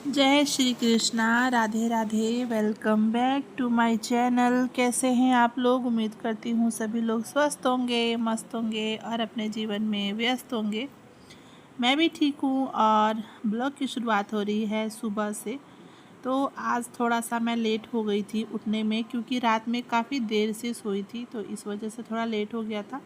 जय Shri Krishna, Radhe Radhe. Welcome back to my channel. कैसे हैं आप लोग? उम्मीद करती हूँ सभी लोग स्वस्थ होंगे, मस्त होंगे और अपने जीवन में व्यस्त होंगे। मैं भी ठीक हूँ और ब्लॉग की शुरुआत हो रही है सुबह से। तो आज थोड़ा सा मैं लेट हो गई थी उठने में, क्योंकि रात में काफ़ी देर से सोई थी, तो इस वजह से थोड़ा लेट हो गया था।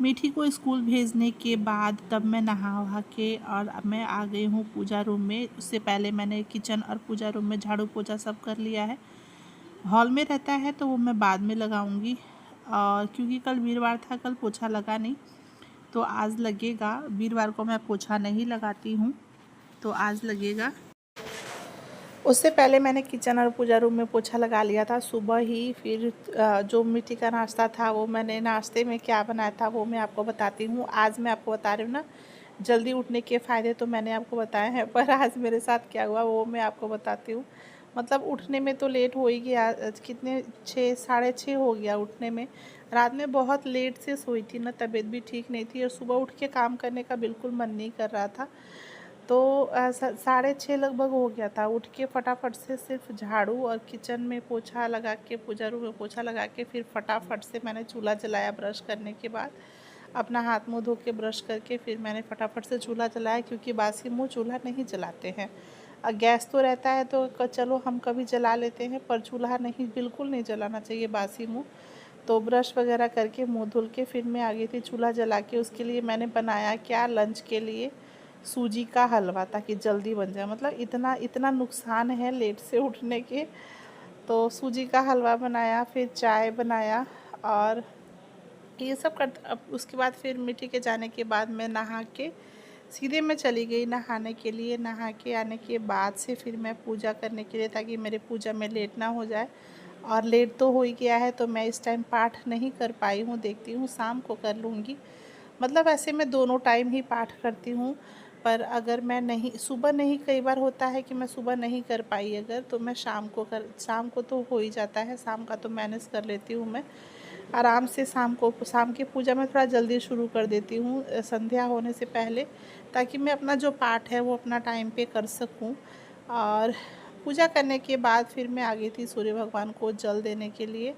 मीठी को स्कूल भेजने के बाद तब मैं नहा वहा के और अब मैं आ गई हूँ पूजा रूम में। उससे पहले मैंने किचन और पूजा रूम में झाड़ू पोछा सब कर लिया है। हॉल में रहता है तो वो मैं बाद में लगाऊंगी, और क्योंकि कल वीरवार था, कल पोछा लगा नहीं, तो आज लगेगा। वीरवार को मैं पोछा नहीं लगाती हूँ, तो आज लगेगा। उससे पहले मैंने किचन और पूजा रूम में पोछा लगा लिया था सुबह ही। फिर जो मीठी का नाश्ता था, वो मैंने नाश्ते में क्या बनाया था वो मैं आपको बताती हूँ। आज मैं आपको बता रही हूँ ना, जल्दी उठने के फ़ायदे तो मैंने आपको बताए हैं, पर आज मेरे साथ क्या हुआ वो मैं आपको बताती हूँ। मतलब उठने में तो लेट हो ही गया। कितने 6 साढ़े 6 हो गया उठने में। रात में बहुत लेट से सोई थी ना, तबीयत भी ठीक नहीं थी और सुबह उठ के काम करने का बिल्कुल मन नहीं कर रहा था। तो 6:30 लगभग हो गया था। उठ के फटाफट से सिर्फ झाड़ू और किचन में पोछा लगा के, पूजा रूम में पोछा लगा के, फिर फटाफट से मैंने चूल्हा जलाया। ब्रश करने के बाद अपना हाथ मुंह धो के ब्रश करके फिर मैंने फटाफट से चूल्हा जलाया, क्योंकि बासी मुंह चूल्हा नहीं जलाते हैं। गैस तो रहता है तो चलो हम कभी जला लेते हैं, पर चूल्हा नहीं, बिल्कुल नहीं जलाना चाहिए बासी मुंह। तो ब्रश वगैरह करके मुंह धुल के फिर मैं आ गई थी चूल्हा जला के। उसके लिए मैंने बनाया क्या, लंच के लिए सूजी का हलवा, ताकि जल्दी बन जाए। मतलब इतना इतना नुकसान है लेट से उठने के। तो सूजी का हलवा बनाया, फिर चाय बनाया और ये सब कर। अब उसके बाद फिर मिट्टी के जाने के बाद मैं नहा के सीधे मैं चली गई नहाने के लिए। नहा के आने के बाद से फिर मैं पूजा करने के लिए, ताकि मेरे पूजा में लेट ना हो जाए। और लेट तो हो ही गया है, तो मैं इस टाइम पाठ नहीं कर पाई हूँ, देखती हूँ शाम को कर लूँगी। मतलब ऐसे मैं दोनों टाइम ही पाठ करती हूँ, पर अगर मैं नहीं, सुबह नहीं, कई बार होता है कि मैं सुबह नहीं कर पाई अगर, तो मैं शाम को तो हो ही जाता है। शाम का तो मैनेज कर लेती हूँ मैं आराम से। शाम की पूजा मैं थोड़ा जल्दी शुरू कर देती हूँ, संध्या होने से पहले, ताकि मैं अपना जो पाठ है वो अपना टाइम पे कर सकूँ। और पूजा करने के बाद फिर मैं आ गई थी सूर्य भगवान को जल देने के लिए।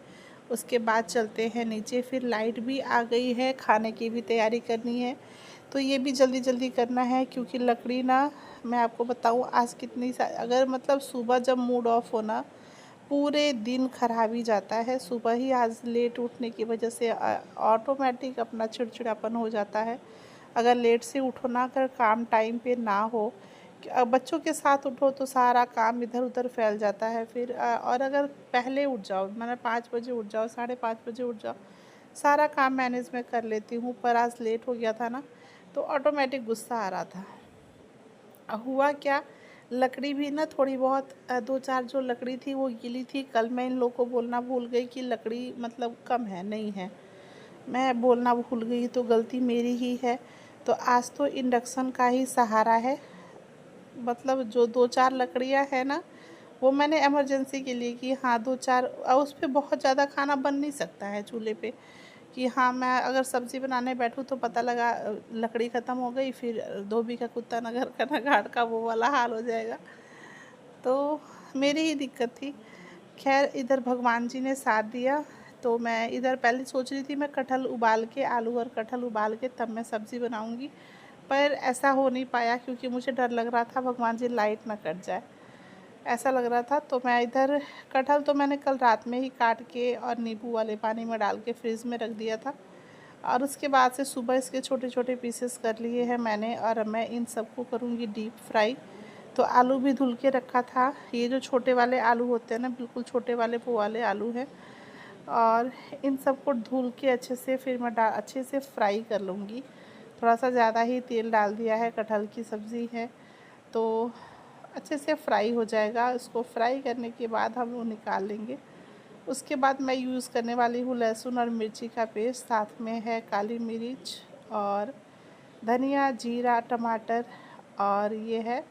उसके बाद चलते हैं नीचे। फिर लाइट भी आ गई है, खाने की भी तैयारी करनी है, तो ये भी जल्दी जल्दी करना है। क्योंकि लकड़ी ना, मैं आपको बताऊँ आज अगर मतलब सुबह जब मूड ऑफ होना, पूरे दिन खराब ही जाता है। सुबह ही आज लेट उठने की वजह से ऑटोमेटिक अपना चिड़चिड़ापन हो जाता है। अगर लेट से उठो ना, अगर काम टाइम पे ना हो, बच्चों के साथ उठो तो सारा काम इधर उधर फैल जाता है फिर। और अगर पहले उठ जाओ, मतलब 5 बजे उठ जाओ, 5:30 बजे उठ जाओ, सारा काम मैनेज में कर लेती हूँ। पर आज लेट हो गया था ना, तो ऑटोमेटिक गुस्सा आ रहा था। हुआ क्या, लकड़ी भी ना थोड़ी बहुत 2-4 जो लकड़ी थी वो गीली थी। कल मैं इन लोगों को बोलना भूल गई कि लकड़ी मतलब कम है, नहीं है, मैं बोलना भूल गई, तो गलती मेरी ही है। तो आज तो इंडक्शन का ही सहारा है। मतलब जो 2-4 लकड़ियाँ हैं ना, वो मैंने इमरजेंसी के लिए कि हाँ 2-4, उस पे बहुत ज़्यादा खाना बन नहीं सकता है चूल्हे पे, कि हाँ मैं अगर सब्ज़ी बनाने बैठूँ तो पता लगा लकड़ी ख़त्म हो गई, फिर धोबी का कुत्ता न घर का न घाट का, वो वाला हाल हो जाएगा। तो मेरी ही दिक्कत थी। खैर इधर भगवान जी ने साथ दिया। तो मैं इधर पहले सोच रही थी मैं कटहल उबाल के, आलू और कटहल उबाल के तब मैं सब्ज़ी बनाऊंगी, पर ऐसा हो नहीं पाया, क्योंकि मुझे डर लग रहा था भगवान जी लाइट ना कट जाए, ऐसा लग रहा था। तो मैं इधर कटहल तो मैंने कल रात में ही काट के और नींबू वाले पानी में डाल के फ्रिज में रख दिया था। और उसके बाद से सुबह इसके छोटे छोटे पीसेस कर लिए हैं मैंने, और मैं इन सबको करूँगी डीप फ्राई। तो आलू भी धुल के रखा था। ये जो छोटे वाले आलू होते हैं ना, बिल्कुल छोटे वाले, वो वाले आलू हैं। और इन सबको धुल के अच्छे से फिर मैं अच्छे से फ्राई कर लूँगी। थोड़ा सा ज़्यादा ही तेल डाल दिया है, कटहल की सब्ज़ी है तो अच्छे से फ्राई हो जाएगा। इसको फ्राई करने के बाद हम वो निकाल लेंगे। उसके बाद मैं यूज़ करने वाली हूँ लहसुन और मिर्ची का पेस्ट, साथ में है काली मिर्च और धनिया, जीरा, टमाटर, और ये है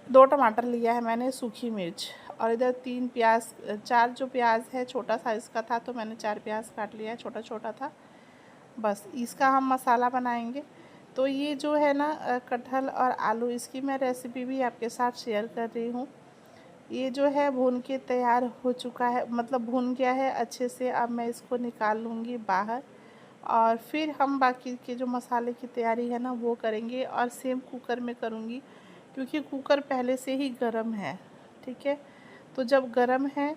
2 टमाटर लिया है मैंने, सूखी मिर्च, और इधर 3 प्याज, 4 जो प्याज है छोटा साइज़ का था तो मैंने 4 प्याज काट लिया है, छोटा छोटा था। बस इसका हम मसाला बनाएंगे। तो ये जो है ना कटहल और आलू, इसकी मैं रेसिपी भी आपके साथ शेयर कर रही हूँ। ये जो है भून के तैयार हो चुका है, मतलब भून गया है अच्छे से। अब मैं इसको निकाल लूँगी बाहर और फिर हम बाकी के जो मसाले की तैयारी है ना वो करेंगे, और सेम कुकर में करूँगी क्योंकि कुकर पहले से ही गर्म है। ठीक है, तो जब गर्म है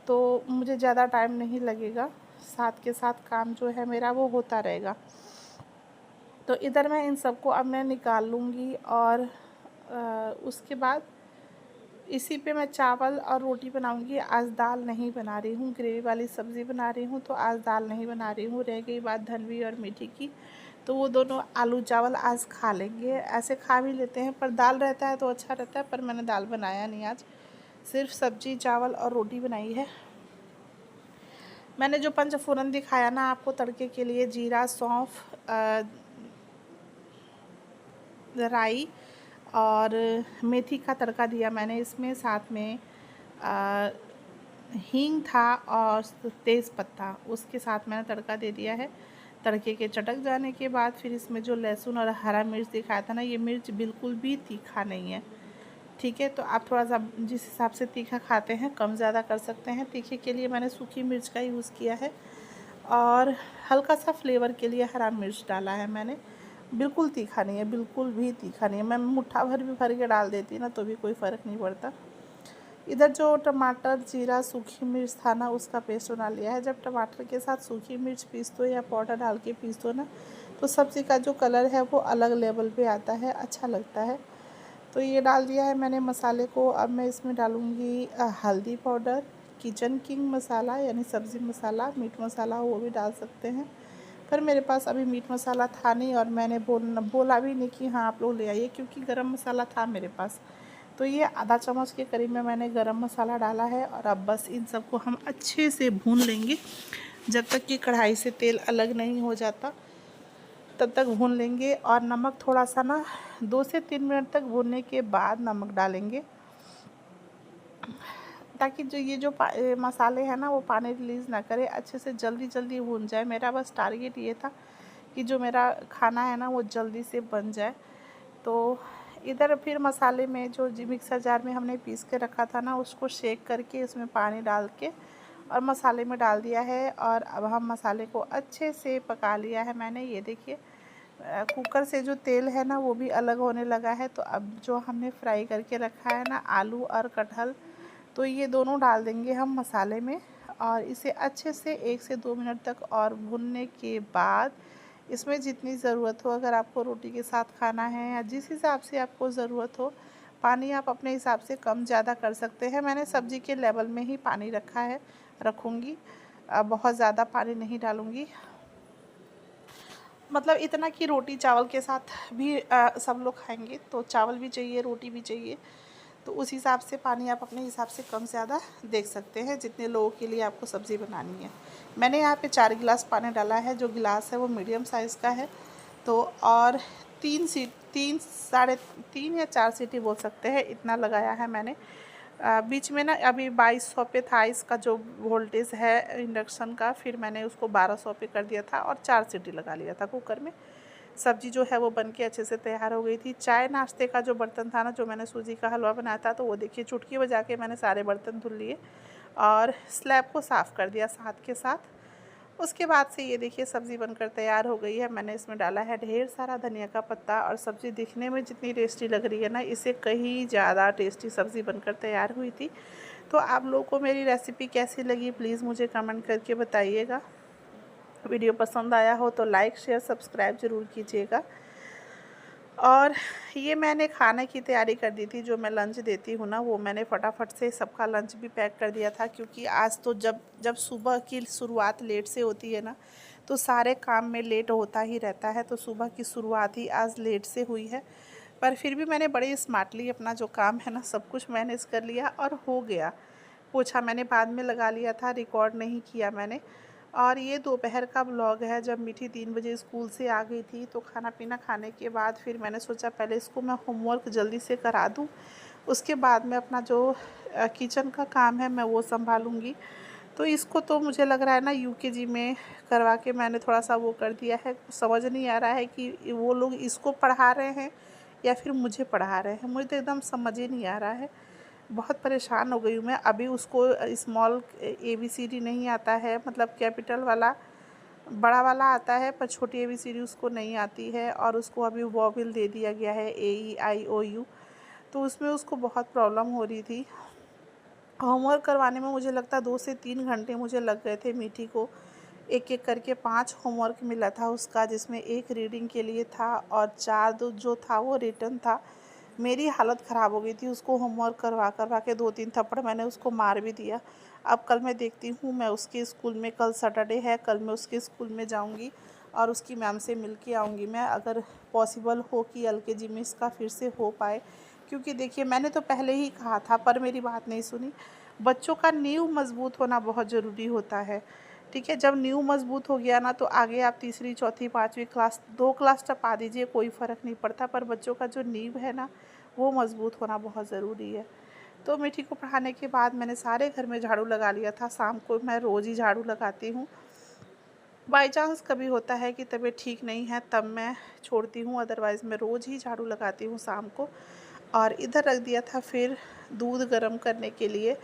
तो मुझे ज़्यादा टाइम नहीं लगेगा, साथ के साथ काम जो है मेरा वो होता रहेगा। तो इधर मैं इन सबको अब मैं निकाल लूँगी और उसके बाद इसी पे मैं चावल और रोटी बनाऊंगी। आज दाल नहीं बना रही हूँ, ग्रेवी वाली सब्ज़ी बना रही हूँ, तो आज दाल नहीं बना रही हूँ। रह गई बात धनवी और मीठी की, तो वो दोनों आलू चावल आज खा लेंगे। ऐसे खा भी लेते हैं, पर दाल रहता है तो अच्छा रहता है, पर मैंने दाल बनाया नहीं आज, सिर्फ सब्जी चावल और रोटी बनाई है। मैंने जो पंचफोरन दिखाया ना आपको तड़के के लिए, जीरा, सौंफ, राई और मेथी का तड़का दिया मैंने इसमें, साथ में हींग था और तेज़ पत्ता, उसके साथ मैंने तड़का दे दिया है। तड़के के चटक जाने के बाद फिर इसमें जो लहसुन और हरा मिर्च दिखाया था ना, ये मिर्च बिल्कुल भी तीखा नहीं है। ठीक है, तो आप थोड़ा सा जिस हिसाब से तीखा खाते हैं कम ज़्यादा कर सकते हैं। तीखे के लिए मैंने सूखी मिर्च का यूज़ किया है और हल्का सा फ्लेवर के लिए हरा मिर्च डाला है मैंने। बिल्कुल तीखा नहीं है, बिल्कुल भी तीखा नहीं है। मैं मुट्ठा भर भी भर के डाल देती ना तो भी कोई फ़र्क नहीं पड़ता। इधर जो टमाटर, जीरा, सूखी मिर्च था ना, उसका पेस्ट बना लिया है। जब टमाटर के साथ सूखी मिर्च पीस दो या पाउडर डाल के पीस दो ना, तो सब्ज़ी का जो कलर है वो अलग लेवल पे आता है, अच्छा लगता है। तो ये डाल दिया है मैंने मसाले को। अब मैं इसमें डालूँगी हल्दी पाउडर, किचन किंग मसाला यानी सब्ज़ी मसाला, मीट मसाला वो भी डाल सकते हैं, पर मेरे पास अभी मीट मसाला था नहीं और मैंने बोला भी नहीं कि हाँ आप लोग ले आइए, क्योंकि गरम मसाला था मेरे पास। तो ये आधा चम्मच के करीब में मैंने गरम मसाला डाला है। और अब बस इन सबको हम अच्छे से भून लेंगे, जब तक कि कढ़ाई से तेल अलग नहीं हो जाता तब तक भून लेंगे। और नमक थोड़ा सा ना 2 से 3 मिनट तक भूनने के बाद नमक डालेंगे, ताकि जो ये जो मसाले हैं ना वो पानी रिलीज़ ना करे, अच्छे से जल्दी जल्दी भून जाए। मेरा बस टारगेट ये था कि जो मेरा खाना है ना वो जल्दी से बन जाए। तो इधर फिर मसाले में जो मिक्सर जार में हमने पीस के रखा था ना, उसको शेक करके उसमें पानी डाल के और मसाले में डाल दिया है। और अब हम मसाले को अच्छे से पका लिया है मैंने। ये देखिए कुकर से जो तेल है ना वो भी अलग होने लगा है। तो अब जो हमने फ्राई करके रखा है ना आलू और कटहल, तो ये दोनों डाल देंगे हम मसाले में और इसे अच्छे से 1 से 2 मिनट तक और भूनने के बाद इसमें जितनी ज़रूरत हो, अगर आपको रोटी के साथ खाना है या जिस हिसाब से आपको ज़रूरत हो, पानी आप अपने हिसाब से कम ज़्यादा कर सकते हैं। मैंने सब्ज़ी के लेवल में ही पानी रखूँगी, बहुत ज़्यादा पानी नहीं डालूँगी। मतलब इतना कि रोटी चावल के साथ भी सब लोग खाएंगे, तो चावल भी चाहिए, रोटी भी चाहिए, तो उस हिसाब से पानी आप अपने हिसाब से कम ज़्यादा देख सकते हैं जितने लोगों के लिए आपको सब्ज़ी बनानी है। मैंने यहाँ पे 4 गिलास पानी डाला है, जो गिलास है वो मीडियम साइज़ का है। तो और 3 साढ़े 3 या 4 सीटी बोल सकते हैं, इतना लगाया है मैंने। बीच में ना अभी 2200 पे था इसका जो वोल्टेज है इंडक्शन का, फिर मैंने उसको 1200 पे कर दिया था और 4 सीटी लगा लिया था कुकर में। सब्ज़ी जो है वो बन के अच्छे से तैयार हो गई थी। चाय नाश्ते का जो बर्तन था ना, जो मैंने सूजी का हलवा बनाया था, तो वो देखिए चुटकी बजा के मैंने सारे बर्तन धुल लिए और स्लैब को साफ़ कर दिया साथ के साथ। उसके बाद से ये देखिए सब्ज़ी बनकर तैयार हो गई है। मैंने इसमें डाला है ढेर सारा धनिया का पत्ता और सब्ज़ी दिखने में जितनी टेस्टी लग रही है ना, इससे कहीं ज़्यादा टेस्टी सब्ज़ी बनकर तैयार हुई थी। तो आप लोगों को मेरी रेसिपी कैसी लगी प्लीज़ मुझे कमेंट करके बताइएगा। वीडियो पसंद आया हो तो लाइक शेयर सब्सक्राइब ज़रूर कीजिएगा। और ये मैंने खाने की तैयारी कर दी थी, जो मैं लंच देती हूँ ना, वो मैंने फटाफट से सबका लंच भी पैक कर दिया था, क्योंकि आज तो जब जब सुबह की शुरुआत लेट से होती है ना, तो सारे काम में लेट होता ही रहता है। तो सुबह की शुरुआत ही आज लेट से हुई है, पर फिर भी मैंने बड़े स्मार्टली अपना जो काम है ना, सब कुछ मैनेज कर लिया और हो गया। पोछा मैंने बाद में लगा लिया था, रिकॉर्ड नहीं किया मैंने। और ये दोपहर का व्लॉग है, जब मीठी 3 बजे स्कूल से आ गई थी, तो खाना पीना खाने के बाद फिर मैंने सोचा पहले इसको मैं होमवर्क जल्दी से करा दूँ, उसके बाद में अपना जो किचन का काम है मैं वो संभालूँगी। तो इसको तो मुझे लग रहा है ना यूकेजी में करवा के मैंने थोड़ा सा वो कर दिया है। समझ नहीं आ रहा है कि वो लोग इसको पढ़ा रहे हैं या फिर मुझे पढ़ा रहे हैं, मुझे तो एकदम समझ ही नहीं आ रहा है। बहुत परेशान हो गई हूँ मैं। अभी उसको स्मॉल ABCD नहीं आता है, मतलब कैपिटल वाला बड़ा वाला आता है, पर छोटी ABCD उसको नहीं आती है। और उसको अभी वॉवेल दे दिया गया है AEIOU, तो उसमें उसको बहुत प्रॉब्लम हो रही थी। होमवर्क करवाने में मुझे लगता है 2 से 3 घंटे मुझे लग गए थे मीठी को। एक एक करके 5 होमवर्क मिला था उसका, जिसमें 1 रीडिंग के लिए था और 4 जो था वो रिटन था। मेरी हालत ख़राब हो गई थी, उसको होमवर्क करवा करवा के 2-3 थप्पड़ मैंने उसको मार भी दिया। अब कल मैं देखती हूँ, मैं उसके स्कूल में, कल सैटरडे है, कल मैं उसके स्कूल में जाऊँगी और उसकी मैम से मिल के आऊँगी मैं, अगर पॉसिबल हो कि LKG में इसका फिर से हो पाए। क्योंकि देखिए मैंने तो पहले ही कहा था, पर मेरी बात नहीं सुनी। बच्चों का नींव मज़बूत होना बहुत ज़रूरी होता है, ठीक है। जब नींव मज़बूत हो गया ना, तो आगे आप तीसरी चौथी पाँचवीं क्लास 2 क्लास टपा दीजिए, कोई फ़र्क नहीं पड़ता, पर बच्चों का जो नींव है ना, वो मज़बूत होना बहुत ज़रूरी है। तो मीठी को पढ़ाने के बाद मैंने सारे घर में झाड़ू लगा लिया था। शाम को मैं रोज़ ही झाड़ू लगाती हूँ। बाई चांस कभी होता है कि तबीयत ठीक नहीं है, तब मैं छोड़ती हूँ, अदरवाइज़ मैं रोज़ ही झाड़ू लगाती हूँ शाम को। और इधर रख दिया था फिर दूध गर्म करने के लिए।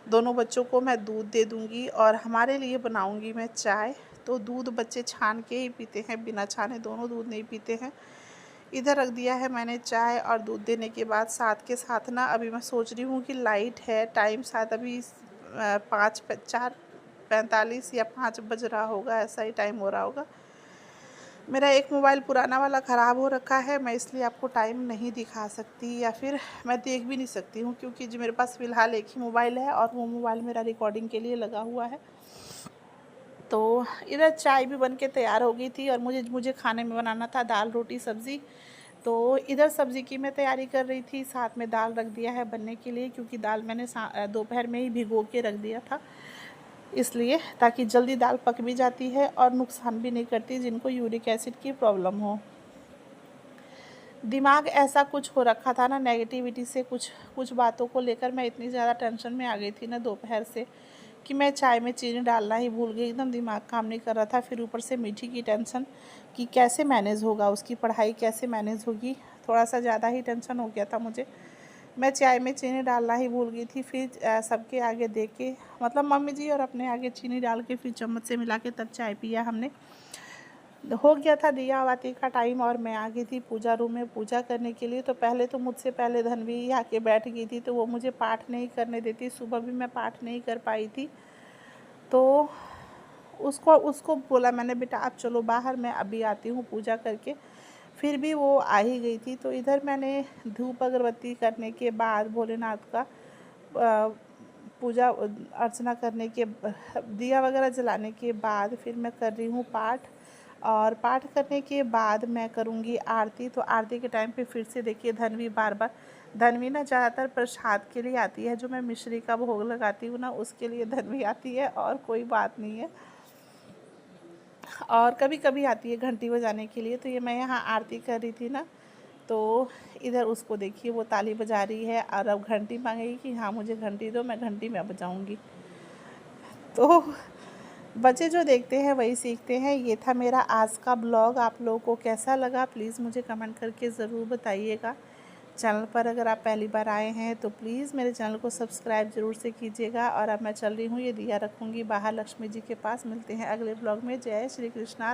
दोनों बच्चों को मैं दूध दे दूँगी और हमारे लिए बनाऊँगी मैं चाय। तो दूध बच्चे छान के ही पीते हैं, बिना छाने दोनों दूध नहीं पीते हैं। इधर रख दिया है मैंने चाय और दूध देने के बाद, साथ के साथ ना अभी मैं सोच रही हूँ कि लाइट है, टाइम शायद अभी 4:45 या 5 बज रहा होगा, ऐसा ही टाइम हो रहा होगा। मेरा एक मोबाइल पुराना वाला ख़राब हो रखा है, मैं इसलिए आपको टाइम नहीं दिखा सकती, या फिर मैं देख भी नहीं सकती हूँ, क्योंकि जो मेरे पास फ़िलहाल एक ही मोबाइल है और वो मोबाइल मेरा रिकॉर्डिंग के लिए लगा हुआ है। तो इधर चाय भी बन के तैयार हो गई थी और मुझे खाने में बनाना था दाल रोटी सब्ज़ी। तो इधर सब्ज़ी की मैं तैयारी कर रही थी, साथ में दाल रख दिया है बनने के लिए, क्योंकि दाल मैंने दोपहर में ही भिगो के रख दिया था, इसलिए ताकि जल्दी दाल पक भी जाती है और नुकसान भी नहीं करती जिनको यूरिक एसिड की प्रॉब्लम हो। दिमाग ऐसा कुछ हो रखा था ना, नेगेटिविटी से कुछ कुछ बातों को लेकर मैं इतनी ज़्यादा टेंशन में आ गई थी ना दोपहर से, कि मैं चाय में चीनी डालना ही भूल गई। एकदम दिमाग काम नहीं कर रहा था। फिर ऊपर से मीठी की टेंशन कि कैसे मैनेज होगा, उसकी पढ़ाई कैसे मैनेज होगी, थोड़ा सा ज़्यादा ही टेंशन हो गया था मुझे। मैं चाय में चीनी डालना ही भूल गई थी। फिर सबके आगे दे के, मतलब मम्मी जी और अपने आगे चीनी डाल के फिर चम्मच से मिला के तब चाय पिया हमने। हो गया था दिया आरती का टाइम और मैं आ गई थी पूजा रूम में पूजा करने के लिए। तो पहले तो मुझसे पहले धनवी आके बैठ गई थी, तो वो मुझे पाठ नहीं करने देती। सुबह भी मैं पाठ नहीं कर पाई थी, तो उसको उसको बोला मैंने, बेटा आप चलो बाहर, मैं अभी आती हूँ पूजा करके। फिर भी वो आ ही गई थी। तो इधर मैंने धूप अगरबत्ती करने के बाद, भोलेनाथ का पूजा अर्चना करने के, दिया वगैरह जलाने के बाद फिर मैं कर रही हूँ पाठ। और पाठ करने के बाद मैं करूँगी आरती। तो आरती के टाइम पे फिर से देखिए धनवी बार बार, धनवी ना ज़्यादातर प्रसाद के लिए आती है, जो मैं मिश्री का भोग लगाती हूँ ना, उसके लिए धनवी आती है, और कोई बात नहीं है। और कभी कभी आती है घंटी बजाने के लिए। तो ये मैं यहाँ आरती कर रही थी ना, तो इधर उसको देखिए वो ताली बजा रही है और अब घंटी मांगेगी कि हाँ मुझे घंटी दो, मैं घंटी में बजाऊँगी। तो बच्चे जो देखते हैं वही सीखते हैं। ये था मेरा आज का ब्लॉग। आप लोगों को कैसा लगा प्लीज़ मुझे कमेंट करके ज़रूर बताइएगा। चैनल पर अगर आप पहली बार आए हैं तो प्लीज़ मेरे चैनल को सब्सक्राइब ज़रूर से कीजिएगा। और अब मैं चल रही हूँ, ये दिया रखूँगी बाहर लक्ष्मी जी के पास। मिलते हैं अगले ब्लॉग में। जय श्री कृष्णा।